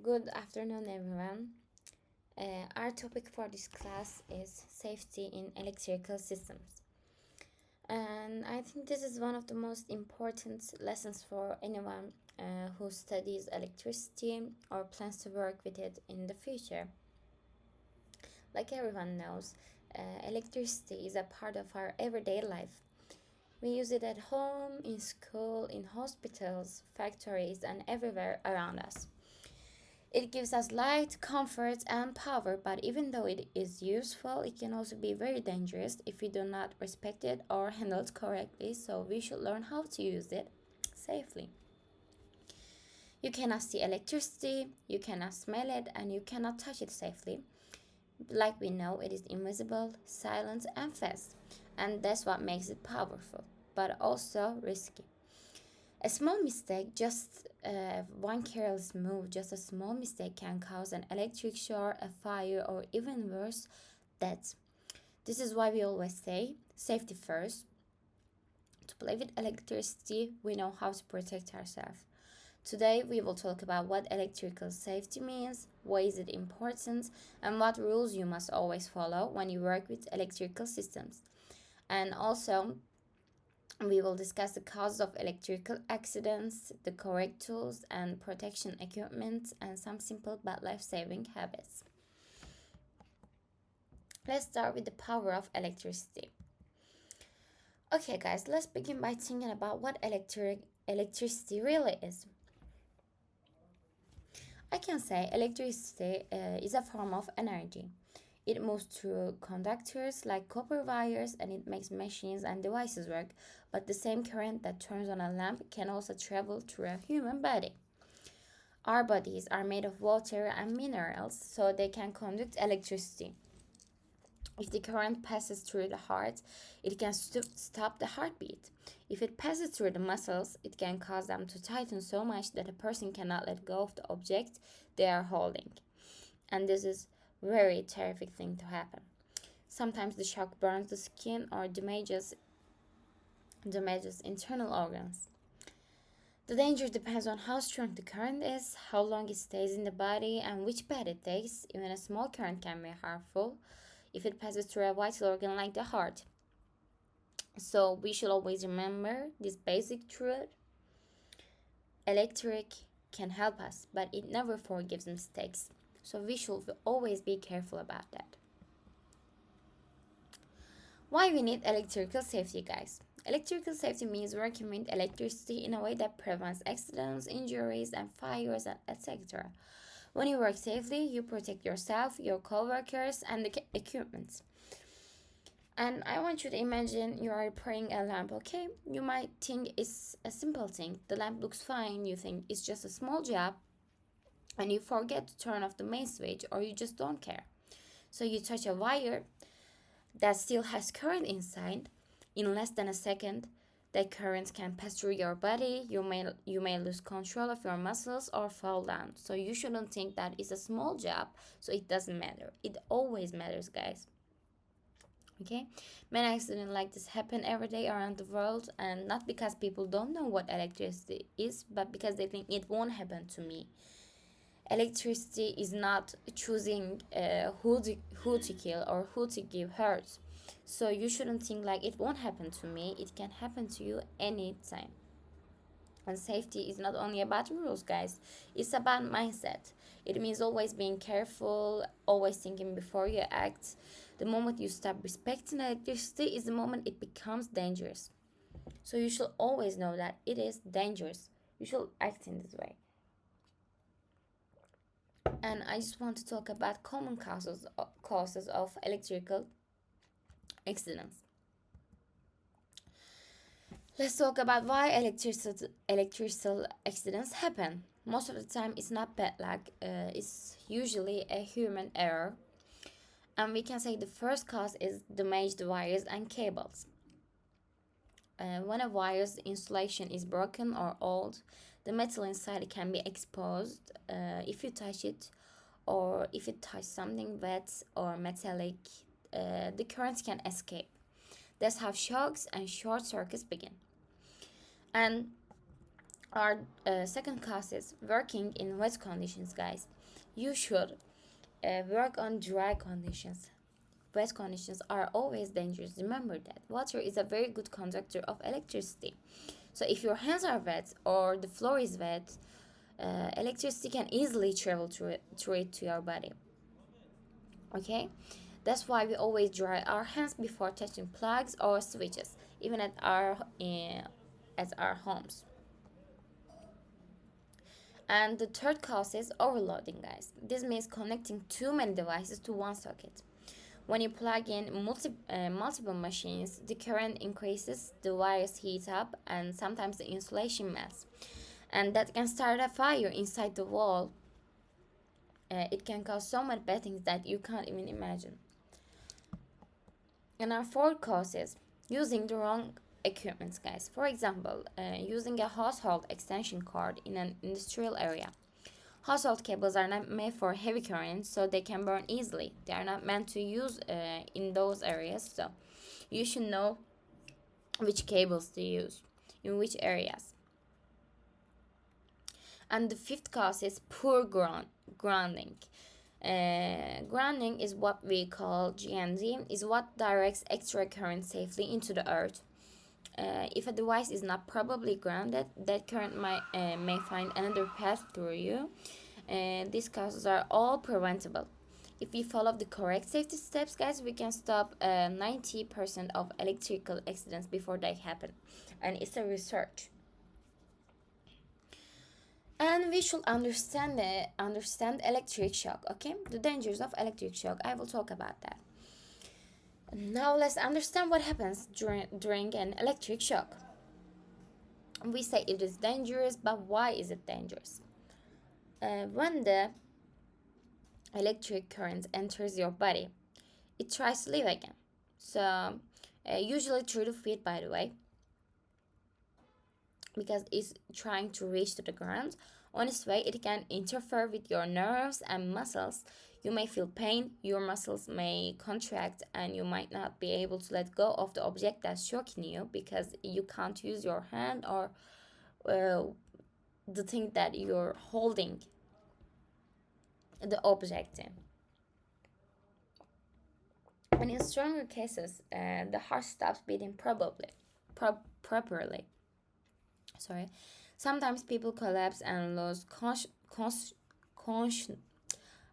Good afternoon, everyone. Our topic for this class is safety in electrical systems. And I think this is one of the most important lessons for anyone who studies electricity or plans to work with it in the future. Like everyone knows, electricity is a part of our everyday life. We use it at home, in school, in hospitals, factories, and everywhere around us. It gives us light, comfort, and power, but even though it is useful, it can also be very dangerous if we do not respect it or handle it correctly, so we should learn how to use it safely. You cannot see electricity, you cannot smell it, and you cannot touch it safely. Like we know, it is invisible, silent, and fast, and that's what makes it powerful, but also risky. A small mistake, just one careless move, just a small mistake can cause an electric shock, a fire, or even worse, death. This is why we always say safety first. To play with electricity, we know how to protect ourselves. Today, we will talk about what electrical safety means, why is it important, and what rules you must always follow when you work with electrical systems. And also, we will discuss the causes of electrical accidents, the correct tools and protection equipment, and some simple but life-saving habits. Let's start with the power of electricity. Okay, guys, let's begin by thinking about what electricity really is. I can say electricity is a form of energy. It moves through conductors like copper wires and it makes machines and devices work, but the same current that turns on a lamp can also travel through a human body. Our bodies are made of water and minerals, so they can conduct electricity. If the current passes through the heart, it can stop the heartbeat. If it passes through the muscles, it can cause them to tighten so much that a person cannot let go of the object they are holding. And this is very terrific thing to happen. Sometimes the shock burns the skin or damages internal organs. The danger depends on how strong the current is, how long it stays in the body, and which path it takes. Even a small current can be harmful if it passes through a vital organ like the heart. So we should always remember this basic truth. Electric can help us, but it never forgives mistakes. So we should always be careful about that. Why we need electrical safety, guys? Electrical safety means working with electricity in a way that prevents accidents, injuries, and fires, etc. When you work safely, you protect yourself, your co-workers, and the equipment. And I want you to imagine you are repairing a lamp, okay? You might think it's a simple thing. The lamp looks fine, you think it's just a small job, and you forget to turn off the main switch or you just don't care. So you touch a wire that still has current inside. In less than a second, that current can pass through your body. You may lose control of your muscles or fall down. So you shouldn't think that it's a small job, so it doesn't matter. It always matters, guys. Okay, many accidents like this happen every day around the world, and not because people don't know what electricity is, but because they think it won't happen to me. Electricity is not choosing who to kill or who to give hurt. So you shouldn't think like it won't happen to me. It can happen to you anytime. And safety is not only about rules, guys. It's about mindset. It means always being careful, always thinking before you act. The moment you stop respecting electricity is the moment it becomes dangerous. So you should always know that it is dangerous. You should act in this way. And I just want to talk about common causes of electrical accidents. Let's talk about why electrical accidents happen. Most of the time, it's not bad luck. It's usually a human error. And we can say the first cause is damaged wires and cables. When a wire's insulation is broken or old, the metal inside can be exposed if you touch it, or if it touches something wet or metallic, the current can escape. That's how shocks and short circuits begin. And Our second cause is working in wet conditions, guys. You should work on dry conditions. Wet conditions are always dangerous. Remember that water is a very good conductor of electricity. So if your hands are wet or the floor is wet, electricity can easily travel through it to your body. Okay, that's why we always dry our hands before touching plugs or switches, even at our homes. And the third cause is overloading, guys. This means connecting too many devices to one socket. When you plug in multiple machines, the current increases, the wires heat up, and sometimes the insulation melts. And that can start a fire inside the wall. It can cause so many bad things that you can't even imagine. And our fourth cause is using the wrong equipment, guys. For example, using a household extension cord in an industrial area. Household cables are not made for heavy currents, so they can burn easily. They are not meant to use in those areas, so you should know which cables to use in which areas. And the fifth cause is poor grounding. Grounding is what we call GND, is what directs extra current safely into the earth. If a device is not properly grounded, that current may find another path through you. These causes are all preventable. If we follow the correct safety steps, guys, we can stop 90% of electrical accidents before they happen. And it's a research. And we should understand electric shock, okay? The dangers of electric shock. I will talk about that. Now let's understand what happens during an electric shock. We say it is dangerous, but why is it dangerous? When the electric current enters your body, it tries to leave again. So, usually through the feet, by the way, because it's trying to reach to the ground. On its way, it can interfere with your nerves and muscles. You may feel pain, your muscles may contract, and you might not be able to let go of the object that's shocking you because you can't use your hand or the thing that you're holding the object in. And in stronger cases, the heart stops beating properly. Sorry. Sometimes people collapse and lose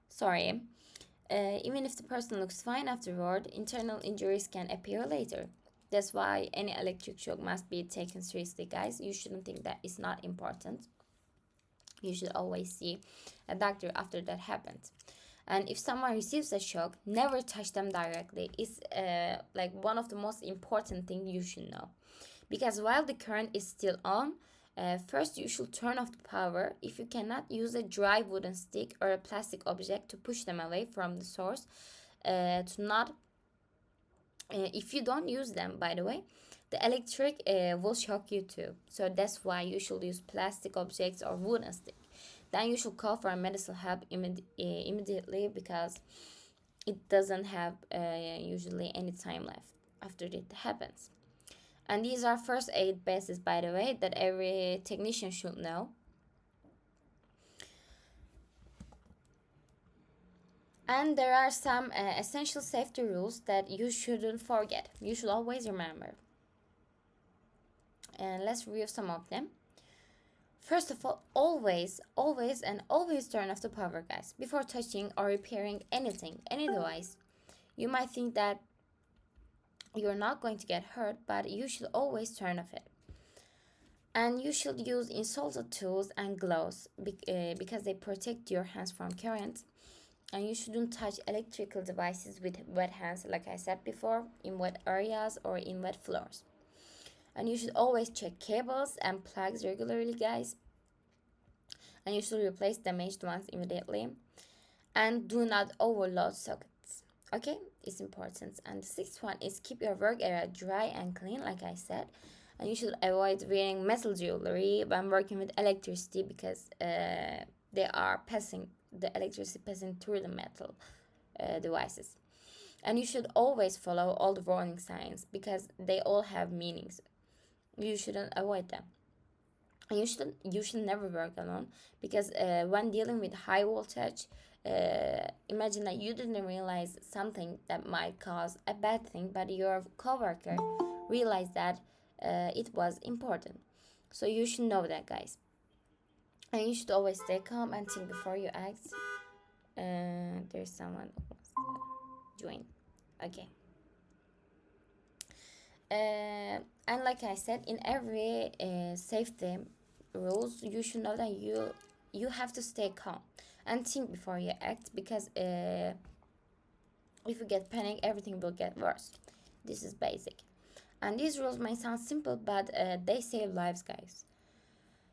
sorry. Even if the person looks fine afterward, internal injuries can appear later. That's why any electric shock must be taken seriously, guys. You shouldn't think that it's not important. You should always see a doctor after that happens. And if someone receives a shock, never touch them directly. It's like one of the most important things you should know. Because while the current is still on, first you should turn off the power. If you cannot, use a dry wooden stick or a plastic object to push them away from the source. If you don't use them, by the way, the electric will shock you too. So that's why you should use plastic objects or wooden stick. Then you should call for medical help immediately because it doesn't have usually any time left after it happens. And these are first aid bases, by the way, that every technician should know. And there are some essential safety rules that you shouldn't forget. You should always remember. And let's review some of them. First of all, always turn off the power, guys, before touching or repairing anything, any device. You might think that you're not going to get hurt, but you should always turn off it. And you should use insulated tools and gloves because they protect your hands from current. And you shouldn't touch electrical devices with wet hands, like I said before, in wet areas or in wet floors. And you should always check cables and plugs regularly, guys. And you should replace damaged ones immediately. And do not overload sockets. Okay, it's important. And the sixth one is keep your work area dry and clean, like I said. And you should avoid wearing metal jewelry when working with electricity because they are the electricity passing through the metal devices. And you should always follow all the warning signs because they all have meanings. You shouldn't avoid them. And you should never work alone, because when dealing with high voltage, imagine that you didn't realize something that might cause a bad thing, but your coworker realized that it was important. So you should know that, guys. And you should always stay calm and think before you act. There's someone who wants to join. Okay. And like I said, in every safety rules, you should know that you have to stay calm and think before you act, because if you get panic, everything will get worse. This is basic. And these rules may sound simple, but they save lives, guys.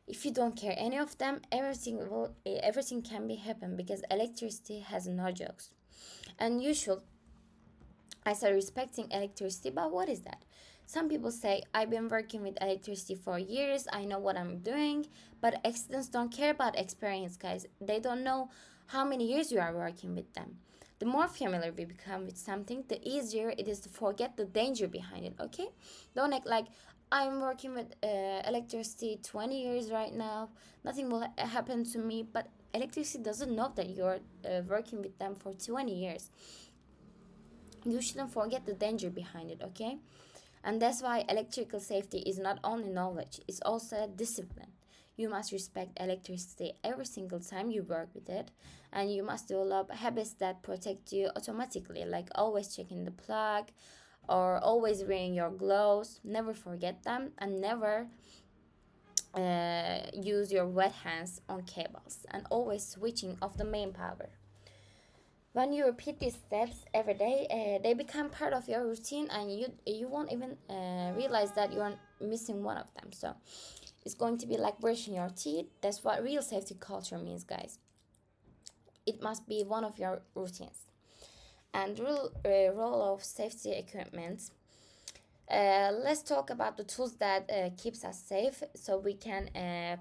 If you don't care any of them, everything can be happen, because electricity has no jokes. And you should, I say, respecting electricity, but what is that? Some people say, I've been working with electricity for years, I know what I'm doing, but accidents don't care about experience, guys. They don't know how many years you are working with them. The more familiar we become with something, the easier it is to forget the danger behind it, okay? Don't act like, I'm working with electricity 20 years right now, nothing will happen to me, but electricity doesn't know that you're working with them for 20 years. You shouldn't forget the danger behind it, okay? And that's why electrical safety is not only knowledge, it's also a discipline. You must respect electricity every single time you work with it, and you must develop habits that protect you automatically, like always checking the plug or always wearing your gloves. Never forget them, and never use your wet hands on cables, and always switching off the main power. When you repeat these steps every day, they become part of your routine, and you won't even realize that you're missing one of them. So it's going to be like brushing your teeth. That's what real safety culture means, guys. It must be one of your routines. And role of safety equipment. Let's talk about the tools that keeps us safe, so we can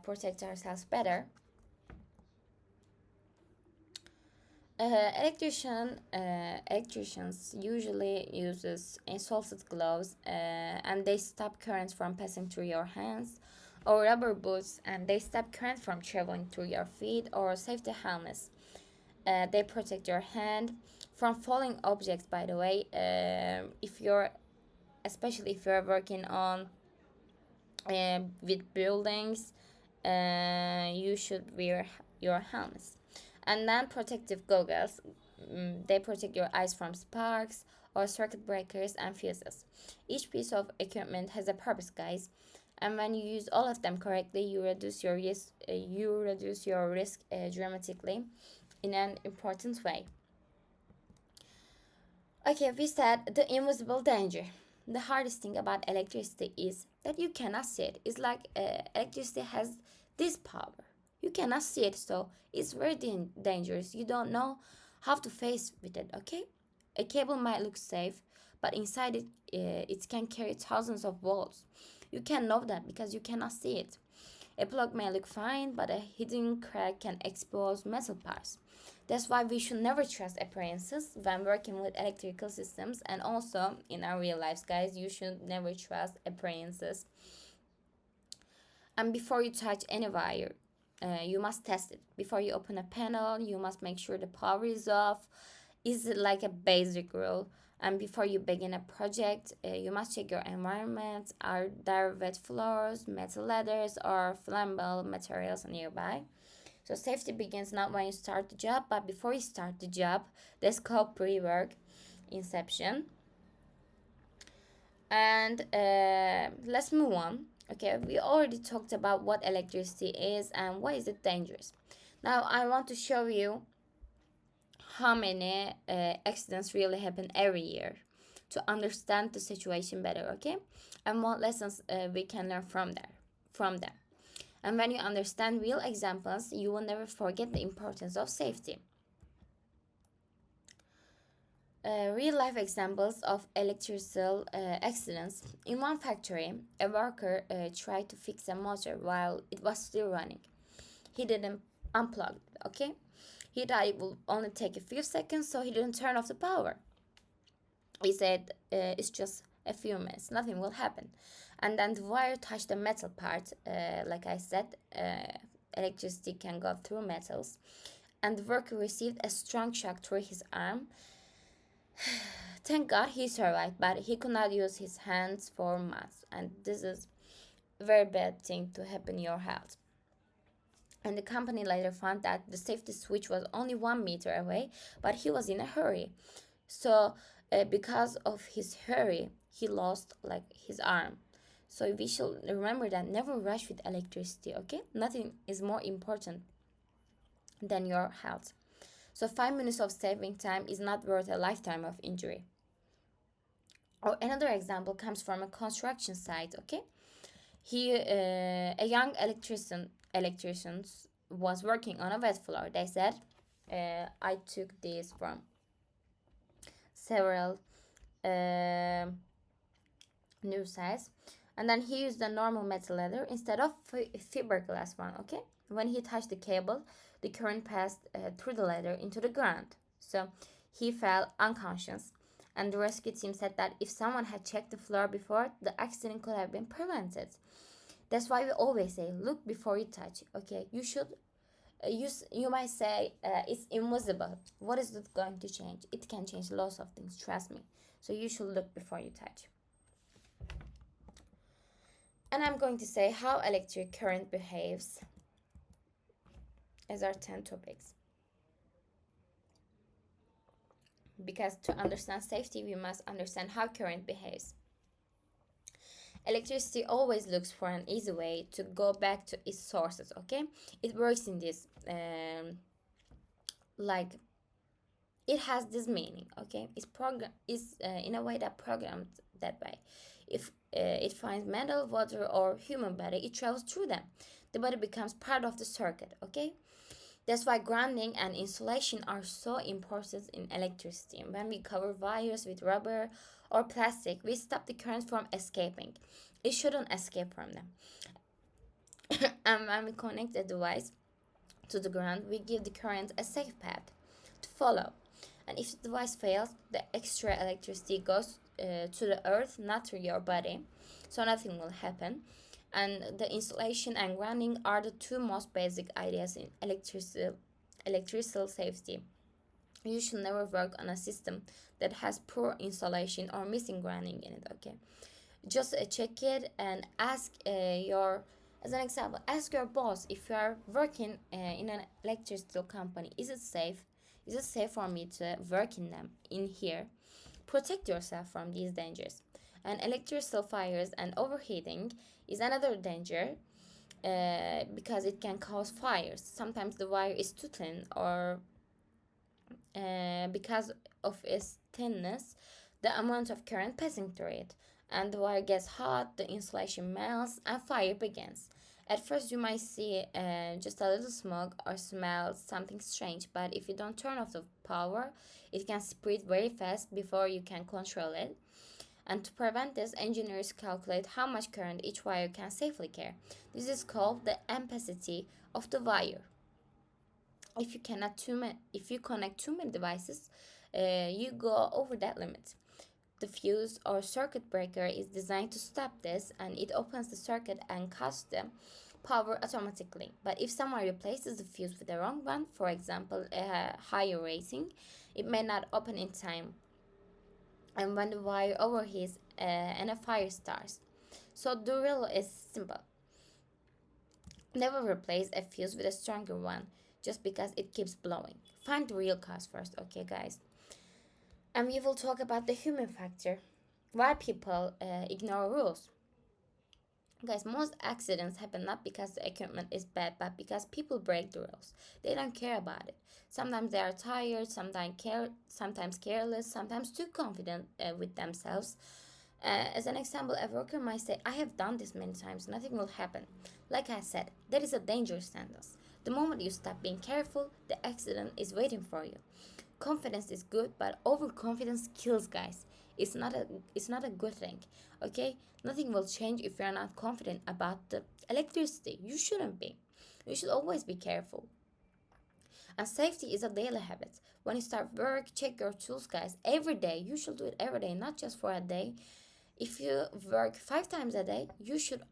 protect ourselves better. Electricians usually uses insulted gloves, and they stop currents from passing through your hands, or rubber boots, and they stop current from traveling through your feet, or safety helmets. They protect your hand from falling objects. By the way, if you're, especially if you're working on with buildings, you should wear your helmets. And then protective goggles, they protect your eyes from sparks or circuit breakers and fuses. Each piece of equipment has a purpose, guys, and when you use all of them correctly, you reduce your risk dramatically in an important way. Okay, we said the invisible danger. The hardest thing about electricity is that you cannot see it. It's like electricity has this power. You cannot see it, so it's very dangerous. You don't know how to face with it, okay? A cable might look safe, but inside it, it can carry thousands of volts. You can know that because you cannot see it. A plug may look fine, but a hidden crack can expose metal parts. That's why we should never trust appliances when working with electrical systems, and also in our real lives, guys, you should never trust appliances. And before you touch any wire, you must test it. Before you open a panel, you must make sure the power is off. Is it like a basic rule? And before you begin a project, you must check your environment. Are there wet floors, metal ladders, or flammable materials nearby? So safety begins not when you start the job, but before you start the job. That's called pre-work, inception. And let's move on. Okay, we already talked about what electricity is and why is it dangerous. Now I want to show you how many accidents really happen every year, to understand the situation better, okay? And what lessons we can learn from them. And when you understand real examples, you will never forget the importance of safety. Real life examples of electrical accidents. In one factory, a worker tried to fix a motor while it was still running. He didn't unplug it, okay? He thought it would only take a few seconds, so he didn't turn off the power. He said, it's just a few minutes, nothing will happen. and then the wire touched the metal part. Like I said, electricity can go through metals, and the worker received a strong shock through his arm. Thank God he survived, but he could not use his hands for months, and this is a very bad thing to happen in your health. And the company later found that the safety switch was only 1 meter away, but he was in a hurry. So because of his hurry, he lost like his arm. So we should remember that never rush with electricity, okay? Nothing is more important than your health. So 5 minutes of saving time is not worth a lifetime of injury. Or another example comes from a construction site, okay? A young electrician was working on a wet floor. They said, I took this from several news sites, and then he used a normal metal ladder instead of fiberglass one. Okay, when he touched the cable, the current passed through the ladder into the ground, so he fell unconscious. And the rescue team said that if someone had checked the floor before, the accident could have been prevented. That's why we always say, look before you touch. Okay, you should. You might say it's invisible. What is it going to change? It can change lots of things. Trust me. So you should look before you touch. And I'm going to say how electric current behaves as our 10 topics. Because to understand safety, we must understand how current behaves. Electricity always looks for an easy way to go back to its sources, okay? It works in this, like, it has this meaning, okay? It's in a way that programmed that way. If it finds metal, water, or human body, it travels through them. The body becomes part of the circuit, okay? That's why grounding and insulation are so important in electricity. When we cover wires with rubber or plastic, we stop the current from escaping. It shouldn't escape from them. And when we connect the device to the ground, we give the current a safe path to follow. And if the device fails, the extra electricity goes to the earth, not to your body, so nothing will happen. And the insulation and grounding are the two most basic ideas in electrical safety. You should never work on a system that has poor insulation or missing grounding in it, okay? Just check it and ask as an example, ask your boss if you are working in an electrical company. Is it safe? Is it safe for me to work in here? Protect yourself from these dangers. And electrical fires and overheating is another danger because it can cause fires. Sometimes the wire is too thin, or because of its thinness, the amount of current passing through it, and the wire gets hot, the insulation melts, and fire begins. At first, you might see just a little smoke or smell something strange, but if you don't turn off the power, it can spread very fast before you can control it. And to prevent this, engineers calculate how much current each wire can safely carry. This is called the ampacity of the wire. If you connect too many devices, you go over that limit. The fuse or circuit breaker is designed to stop this, and it opens the circuit and cuts the power automatically. But if someone replaces the fuse with the wrong one, for example, a higher rating, it may not open in time, and when the wire overheats and a fire starts. So the rule is simple. Never replace a fuse with a stronger one just because it keeps blowing. Find the real cause first, okay, guys? And we will talk about the human factor. Why people ignore rules. Guys, most accidents happen not because the equipment is bad, but because people break the rules. They don't care about it. Sometimes they are tired, sometimes careless, sometimes too confident with themselves. As an example, a worker might say, I have done this many times, nothing will happen. Like I said, that is a dangerous sentence. The moment you stop being careful, the accident is waiting for you. Confidence is good, but overconfidence kills, guys. It's not a good thing, okay? Nothing will change if you're not confident about the electricity. You shouldn't be. You should always be careful. And safety is a daily habit. When you start work, check your tools, guys. Every day. You should do it every day, not just for a day. If you work 5 times a day, you should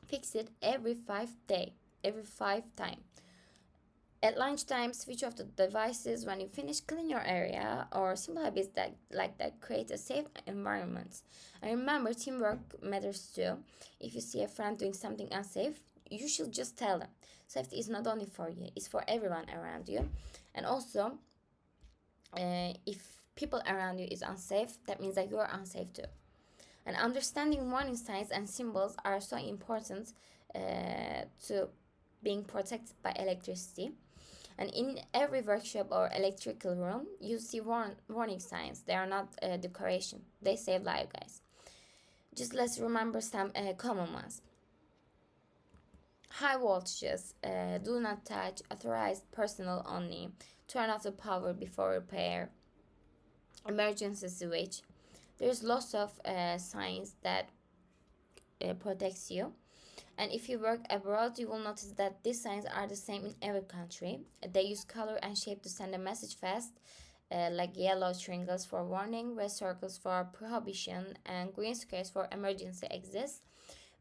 fix it every 5 time. At lunchtime, switch off the devices when you finish. Clean your area, or simple habits that like that create a safe environment. And remember, teamwork matters too. If you see a friend doing something unsafe, you should just tell them. Safety is not only for you; it's for everyone around you. And also, if people around you is unsafe, that means that you are unsafe too. And understanding warning signs and symbols are so important to being protected by electricity. And in every workshop or electrical room, you see warning signs. They are not decoration. They save lives, guys. Just let's remember some common ones. High voltages, do not touch, authorized personnel only, turn off the power before repair, emergency switch. There's lots of signs that protects you. And if you work abroad, you will notice that these signs are the same in every country. They use color and shape to send a message fast, like yellow triangles for warning, red circles for prohibition, and green squares for emergency exits.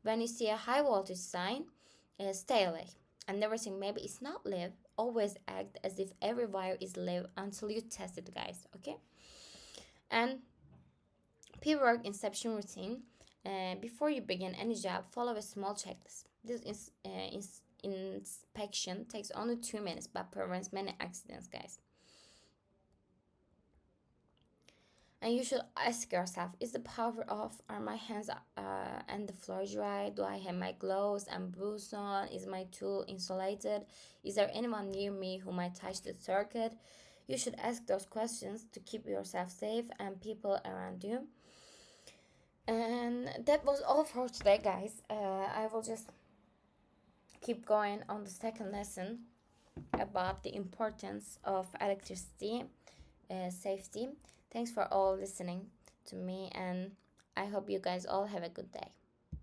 When you see a high voltage sign, stay away and never think maybe it's not live. Always act as if every wire is live until you test it, guys. Okay? And pre-work inception routine. Before you begin any job, follow a small checklist. This inspection takes only 2 minutes but prevents many accidents, guys. And you should ask yourself, is the power off? Are my hands and the floor dry? Do I have my gloves and boots on? Is my tool insulated? Is there anyone near me who might touch the circuit? You should ask those questions to keep yourself safe and people around you. And that was all for today, guys. I will just keep going on the second lesson about the importance of electricity safety. Thanks for all listening to me, and I hope you guys all have a good day.